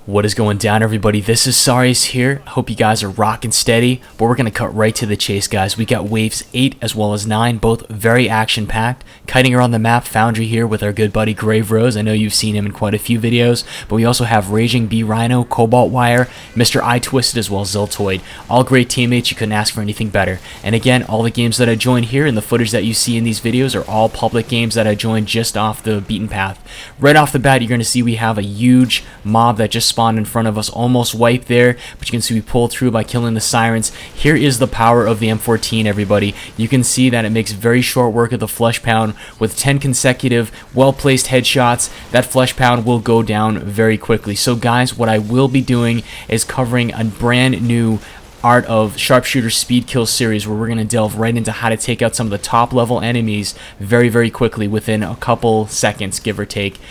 What is going down, everybody? This is Sarius here. I hope you guys are rocking steady, but we're going to cut right to the chase, guys. We got waves 8 as well as 9, both very action-packed. Kiting around the map, Foundry here with our good buddy Grave Rose. I know you've seen him in quite a few videos, but we also have Raging B Rhino, Cobalt Wire, Mr. I Twisted, as well as Ziltoid. All great teammates. You couldn't ask for anything better. And again, all the games that I joined here and the footage that you see in these videos are all public games that I joined just off the beaten path. Right off the bat, you're going to see we have a huge mob that just spawned in front of us, almost wiped there, but you can see we pulled through by killing the sirens. Here is the power of the M14, everybody. You can see that it makes very short work of the flesh pound. With 10 consecutive well-placed headshots, that flesh pound will go down very quickly. So guys, what I will be doing is covering a brand new Art of Sharpshooter speed kill series where we're going to delve right into how to take out some of the top level enemies very quickly within a couple seconds, give or take.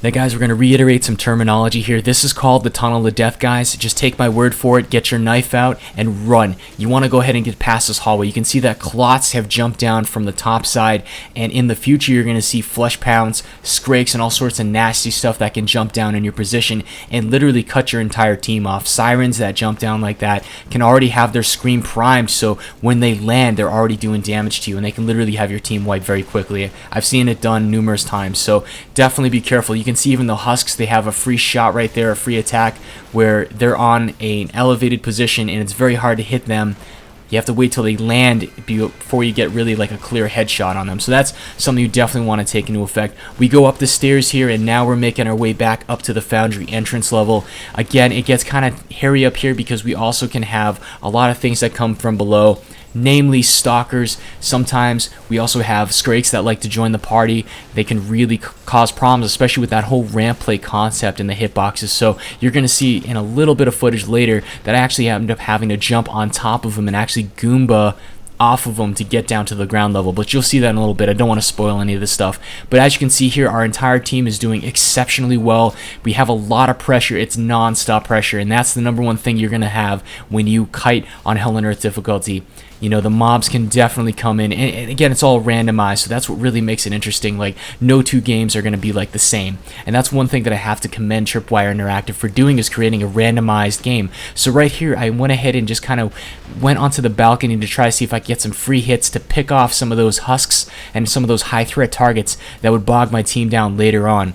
Now guys, we're going to reiterate some terminology here. This is called the Tunnel of Death, guys. Just take my word for it, get your knife out, and run. You want to go ahead and get past this hallway. You can see that clots have jumped down from the top side, and in the future you're going to see flesh pounds, scrakes, and all sorts of nasty stuff that can jump down in your position and literally cut your entire team off. Sirens that jump down like that can already have their screen primed, so when they land, they're already doing damage to you, and they can literally have your team wiped very quickly. I've seen it done numerous times, so definitely be careful. You can see even the husks, they have a free shot right there, a free attack where they're on an elevated position and it's very hard to hit them. You have to wait till they land before you get really like a clear headshot on them. So that's something you definitely want to take into effect. We go up the stairs here and now we're making our way back up to the Foundry entrance level. Again, it gets kind of hairy up here because we also can have a lot of things that come from below, namely stalkers. Sometimes we also have scrakes that like to join the party. They can really cause problems, especially with that whole ramp play concept in the hitboxes. So you're going to see in a little bit of footage later that I actually ended up having to jump on top of them and actually Goomba off of them to get down to the ground level, but you'll see that in a little bit. I don't want to spoil any of this stuff, but as you can see here, our entire team is doing exceptionally well. We have a lot of pressure. It's non-stop pressure, and that's the number one thing you're going to have when you kite on Hell on Earth difficulty. You know, the mobs can definitely come in, and again, it's all randomized, so that's what really makes it interesting. Like, no two games are going to be like the same, and that's one thing that I have to commend Tripwire Interactive for doing, is creating a randomized game. So right here, I went ahead and just kind of went onto the balcony to try to see if I could get some free hits to pick off some of those husks and some of those high threat targets that would bog my team down later on.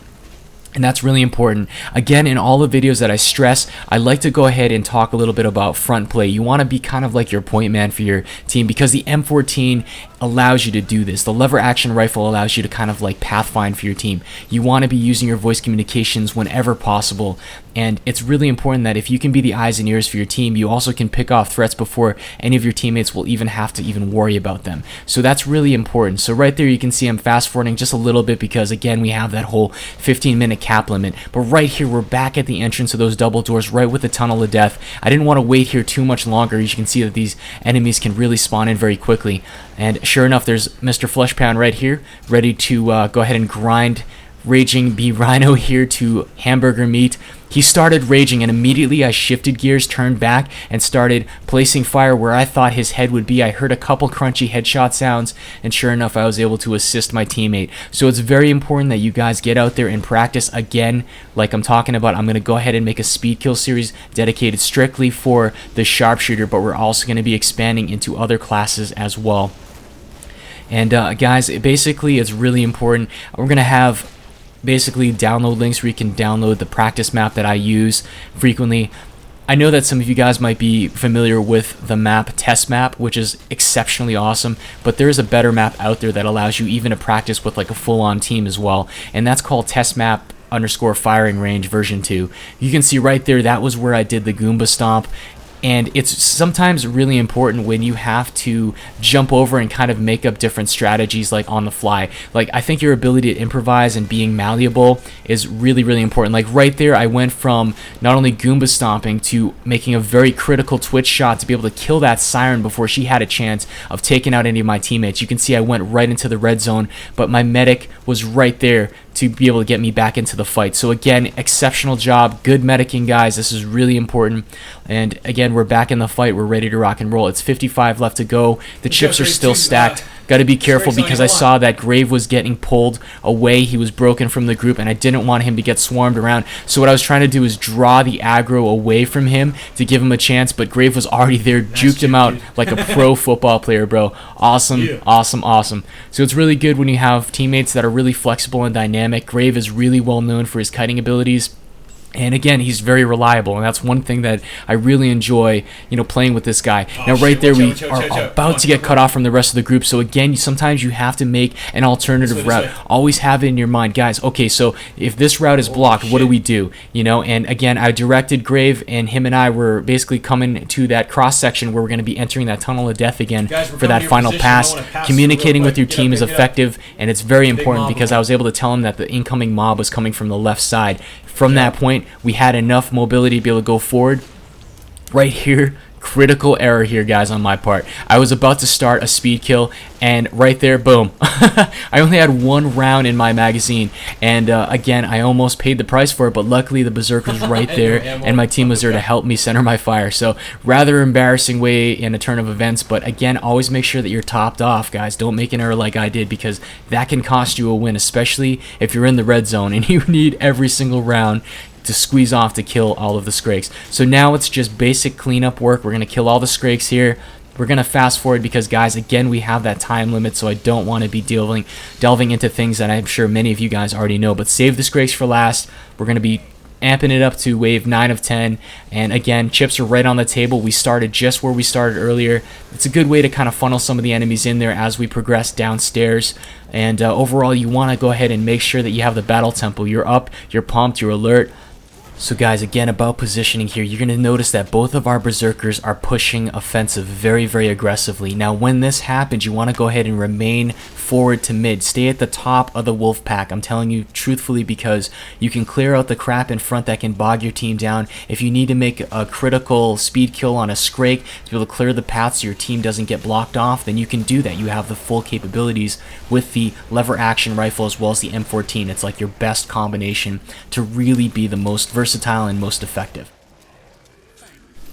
And that's really important. Again, in all the videos that I stress, I like to go ahead and talk a little bit about front play. You want to be kind of like your point man for your team because the M14 allows you to do this. The lever action rifle allows you to kind of like pathfind for your team. You want to be using your voice communications whenever possible. And it's really important that if you can be the eyes and ears for your team, you also can pick off threats before any of your teammates will even have to even worry about them. So that's really important. So right there you can see I'm fast forwarding just a little bit because again we have that whole 15-minute cap limit. But right here we're back at the entrance of those double doors right with the Tunnel of Death. I didn't want to wait here too much longer. As you can see that these enemies can really spawn in very quickly. And sure enough, there's Mr. Flesh Pound right here, ready to go ahead and grind Raging B Rhino here to hamburger meat. He started raging and immediately I shifted gears, turned back, and started placing fire where I thought his head would be. I heard a couple crunchy headshot sounds, and sure enough, I was able to assist my teammate. So it's very important that you guys get out there and practice again. Like I'm talking about, I'm going to go ahead and make a speed kill series dedicated strictly for the Sharpshooter, but we're also going to be expanding into other classes as well. And guys, basically it's really important. We're going to have basically download links where you can download the practice map that I use frequently. I know that some of you guys might be familiar with the map Test Map, which is exceptionally awesome, but there is a better map out there that allows you even to practice with like a full-on team as well, and that's called Test Map _ Firing Range version 2. You can see right there, that was where I did the Goomba Stomp. And it's sometimes really important when you have to jump over and kind of make up different strategies like on the fly. Like I think your ability to improvise and being malleable is really important. Like right there I went from not only Goomba stomping to making a very critical twitch shot to be able to kill that siren before she had a chance of taking out any of my teammates. You can see I went right into the red zone, but my medic was right there to be able to get me back into the fight. So again, exceptional job, good medicing, guys. This is really important. And again, we're back in the fight. We're ready to rock and roll. It's 55 left to go. The chips are still stacked. Got to be careful because I saw that Grave was getting pulled away. He was broken from the group, and I didn't want him to get swarmed around. So what I was trying to do is draw the aggro away from him to give him a chance, but Grave was already there, juked him out like a pro football player, bro. Awesome, awesome. So it's really good when you have teammates that are really flexible and dynamic. Grave is really well known for his kiting abilities. And again, he's very reliable, and that's one thing that I really enjoy, playing with this guy. Now, right there, we are about to get cut off from the rest of the group. So again, sometimes you have to make an alternative route. Always have it in your mind, guys. Okay, so if this route is blocked, what do we do? And again, I directed Grave, and him and I were basically coming to that cross section where we're going to be entering that tunnel of death again for that final pass. Communicating with your team is effective, and it's very important because I was able to tell him that the incoming mob was coming from the left side. From that point, we had enough mobility to be able to go forward. Right here, critical error here, guys, on my part. I was about to start a speed kill, and right there, boom. I only had one round in my magazine, and again, I almost paid the price for it, but luckily the Berserker's right there, and my team was there to help me center my fire. So rather embarrassing way in a turn of events, but again, always make sure that you're topped off, guys. Don't make an error like I did, because that can cost you a win, especially if you're in the red zone and you need every single round to squeeze off to kill all of the Skrakes. So now it's just basic cleanup work. We're going to kill all the Skrakes here. We're going to fast forward because, guys, again, we have that time limit, so I don't want to be delving into things that I'm sure many of you guys already know. But save the Skrakes for last. We're going to be amping it up to wave 9 of 10. And again, chips are right on the table. We started just where we started earlier. It's a good way to kind of funnel some of the enemies in there as we progress downstairs. And overall, you want to go ahead and make sure that you have the battle tempo. You're up, you're pumped, you're alert. So guys, again, about positioning here, you're going to notice that both of our Berserkers are pushing offensive very, very aggressively. Now, when this happens, you want to go ahead and remain forward to mid. Stay at the top of the wolf pack. I'm telling you truthfully, because you can clear out the crap in front that can bog your team down. If you need to make a critical speed kill on a Skrake to be able to clear the path so your team doesn't get blocked off, then you can do that. You have the full capabilities with the lever action rifle as well as the M14. It's like your best combination to really be the most versatile and most effective.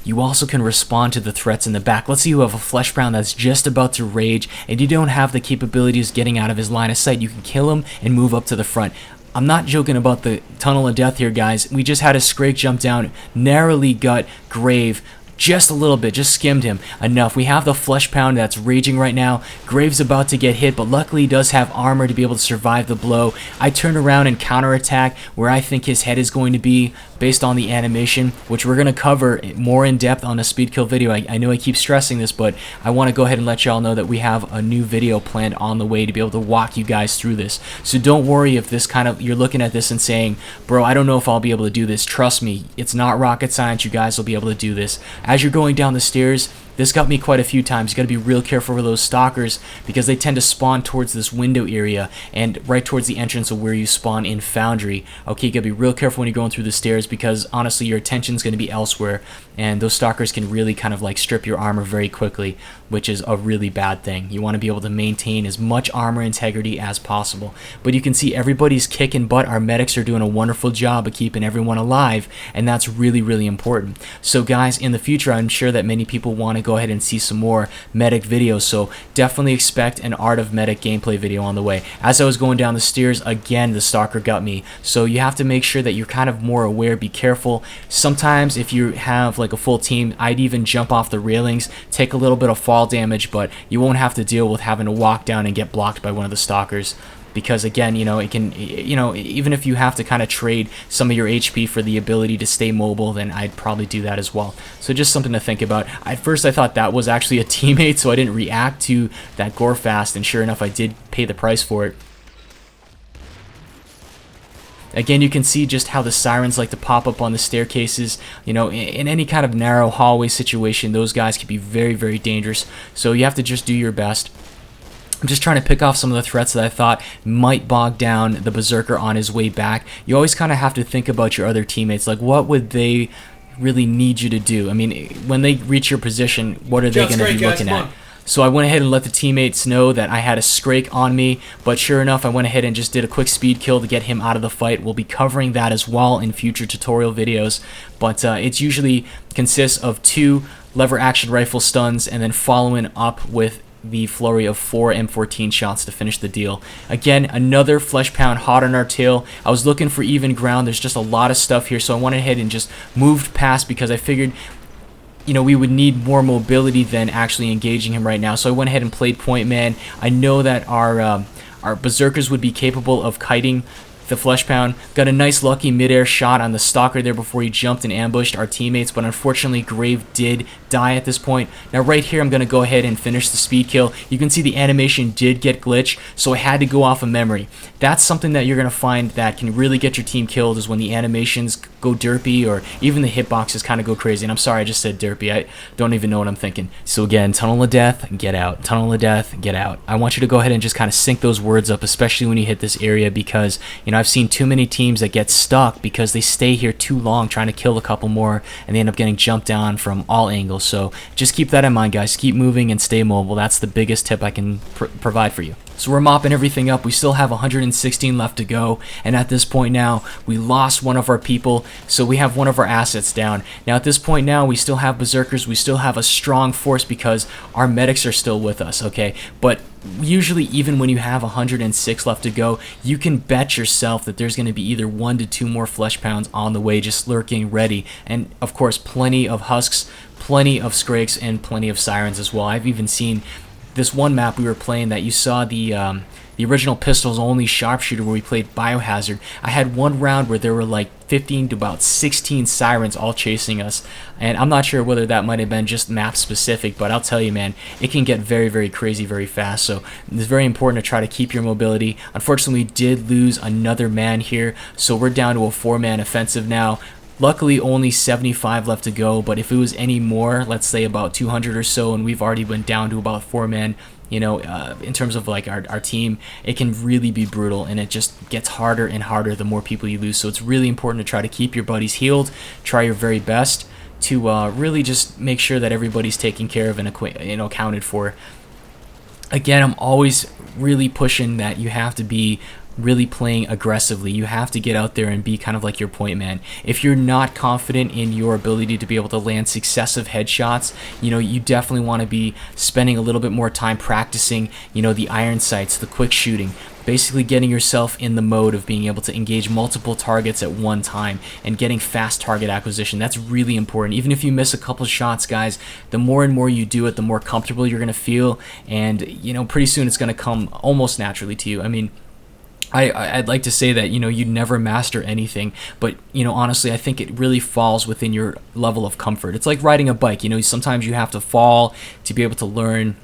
You also can respond to the threats in the back. Let's say you have a Fleshbound that's just about to rage and you don't have the capabilities getting out of his line of sight. You can kill him and move up to the front. I'm not joking about the tunnel of death here, guys. We just had a Skrake jump down, narrowly gut Grave, just a little bit, just skimmed him enough. We have the Fleshbound that's raging right now. Grave's about to get hit, but luckily he does have armor to be able to survive the blow. I turn around and counterattack where I think his head is going to be based on the animation, which we're going to cover more in depth on a speed kill video. I know I keep stressing this, but I want to go ahead and let y'all know that we have a new video planned on the way to be able to walk you guys through this. So don't worry if this you're looking at this and saying, bro, I don't know if I'll be able to do this. Trust me, it's not rocket science. You guys will be able to do this. As you're going down the stairs, this got me quite a few times. You got to be real careful with those stalkers because they tend to spawn towards this window area and right towards the entrance of where you spawn in Foundry. Okay, you got to be real careful when you're going through the stairs because honestly your attention's going to be elsewhere and those stalkers can really kind of like strip your armor very quickly, which is a really bad thing. You want to be able to maintain as much armor integrity as possible. But you can see everybody's kicking butt. Our medics are doing a wonderful job of keeping everyone alive, and that's really, really important. So guys, in the future, I'm sure that many people want to go ahead and see some more medic videos, so definitely expect an Art of Medic gameplay video on the way. As I was going down the stairs, again, the stalker got me. So you have to make sure that you're kind of more aware, be careful. Sometimes if you have like a full team, I'd even jump off the railings, take a little bit of fall damage, but you won't have to deal with having to walk down and get blocked by one of the stalkers. Because again, it can, even if you have to kind of trade some of your HP for the ability to stay mobile, then I'd probably do that as well. So just something to think about. At first I thought that was actually a teammate, so I didn't react to that gore fast, and sure enough I did pay the price for it. Again, you can see just how the sirens like to pop up on the staircases. In any kind of narrow hallway situation, those guys can be very, very dangerous. So you have to just do your best. I'm just trying to pick off some of the threats that I thought might bog down the Berserker on his way back. You always kind of have to think about your other teammates. Like, what would they really need you to do? I mean, when they reach your position, what are they going to be looking at? So I went ahead and let the teammates know that I had a Skrake on me, but sure enough, I went ahead and just did a quick speed kill to get him out of the fight. We'll be covering that as well in future tutorial videos, but it usually consists of 2 lever action rifle stuns and then following up with the flurry of 4 M14 shots to finish the deal. Again, another flesh pound hot on our tail. I was looking for even ground. There's just a lot of stuff here, so I went ahead and just moved past because I figured, you know, we would need more mobility than actually engaging him right now. So I went ahead and played point man. I know that our berserkers would be capable of kiting the flesh pound. Got a nice lucky midair shot on the stalker there before he jumped and ambushed our teammates, but unfortunately Grave did die at this point. Now right here I'm going to go ahead and finish the speed kill. You can see the animation did get glitched, so I had to go off of memory. That's something that you're going to find that can really get your team killed, is when the animations go derpy, or even the hitboxes kind of go crazy. And I'm sorry I just said derpy, I don't even know what I'm thinking. So again, tunnel of death, get out. Tunnel of death, get out. I want you to go ahead and just kind of sync those words up, especially when you hit this area, because, you know, I've seen too many teams that get stuck because they stay here too long trying to kill a couple more, and they end up getting jumped down from all angles. So just keep that in mind, guys. Keep moving and stay mobile. That's the biggest tip I can provide for you. So we're mopping everything up. We still have 116 left to go, and at this point now, we lost one of our people, so we have one of our assets down. Now at this point now, we still have berserkers, we still have a strong force because our medics are still with us, okay? But usually, even when you have 106 left to go, you can bet yourself that there's going to be either 1 to 2 more flesh pounds on the way, just lurking ready. And of course, plenty of husks, plenty of scrakes, and plenty of sirens as well. I've even seen this one map we were playing that you saw the original pistols only sharpshooter where we played Biohazard. I had one round where there were like 15 to about 16 sirens all chasing us, and I'm not sure whether that might have been just map specific, but I'll tell you, man, it can get very, very crazy very fast. So it's very important to try to keep your mobility. Unfortunately, we did lose another man here, so we're down to a 4-man offensive now. Luckily, only 75 left to go, but if it was any more, let's say about 200 or so, and we've already went down to about 4-man, you know, in terms of like our team, it can really be brutal, and it just gets harder and harder the more people you lose. So it's really important to try to keep your buddies healed, try your very best to really just make sure that everybody's taken care of and accounted for. Again, I'm always really pushing that you have to be really playing aggressively. You have to get out there and be kind of like your point man. If you're not confident in your ability to be able to land successive headshots, you know, you definitely want to be spending a little bit more time practicing, you know, the iron sights, the quick shooting, basically getting yourself in the mode of being able to engage multiple targets at one time and getting fast target acquisition. That's really important. Even if you miss a couple shots, guys, the more and more you do it, the more comfortable you're going to feel, and, you know, pretty soon it's going to come almost naturally to you. I mean, I'd like to say that, you know, you'd never master anything, but, you know, honestly, I think it really falls within your level of comfort. It's like riding a bike. You know, sometimes you have to fall to be able to learn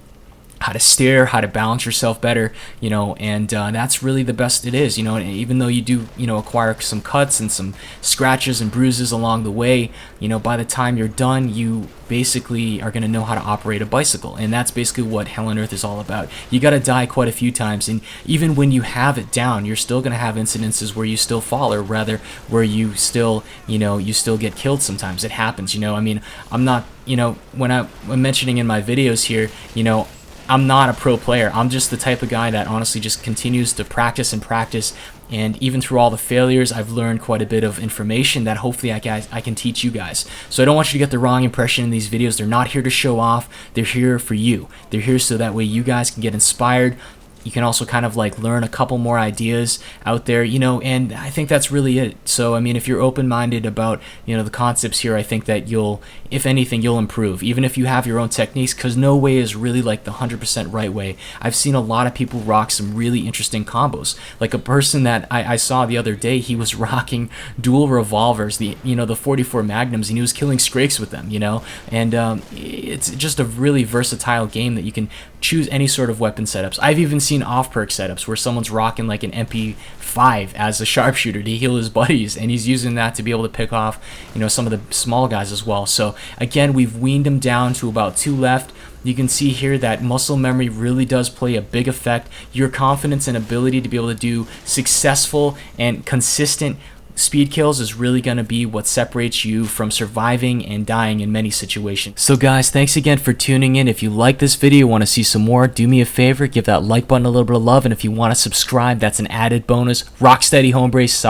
how to steer, how to balance yourself better, you know, and that's really the best it is, you know. And even though you do, you know, acquire some cuts and some scratches and bruises along the way, you know, by the time you're done, you basically are going to know how to operate a bicycle, and that's basically what Hell on Earth is all about. You got to die quite a few times, and even when you have it down, you're still going to have incidences where you still fall, or rather where you still, you know, you still get killed sometimes. It happens, you know. I mean, I'm not, you know, when I'm mentioning in my videos here, you know, I'm not a pro player. I'm just the type of guy that honestly just continues to practice and practice, and even through all the failures, I've learned quite a bit of information that hopefully I can teach you guys. So I don't want you to get the wrong impression in these videos. They're not here to show off. They're here for you. They're here so that way you guys can get inspired. You can also kind of like learn a couple more ideas out there, you know, and I think that's really it. So, I mean, if you're open-minded about, you know, the concepts here, I think that you'll, if anything, you'll improve, even if you have your own techniques, because no way is really like the 100% right way. I've seen a lot of people rock some really interesting combos. Like a person that I saw the other day, he was rocking dual revolvers, the 44 Magnums, and he was killing Scrakes with them, you know, and it's just a really versatile game that you can choose any sort of weapon setups. I've even seen off perk setups where someone's rocking like an MP5 as a sharpshooter to heal his buddies, and he's using that to be able to pick off, you know, some of the small guys as well. So again, we've weaned him down to about 2 left. You can see here that muscle memory really does play a big effect. Your confidence and ability to be able to do successful and consistent speed kills is really going to be what separates you from surviving and dying in many situations. So guys, thanks again for tuning in. If you like this video, want to see some more, do me a favor, give that like button a little bit of love, and if you want to subscribe, that's an added bonus. Rock steady, homebrews.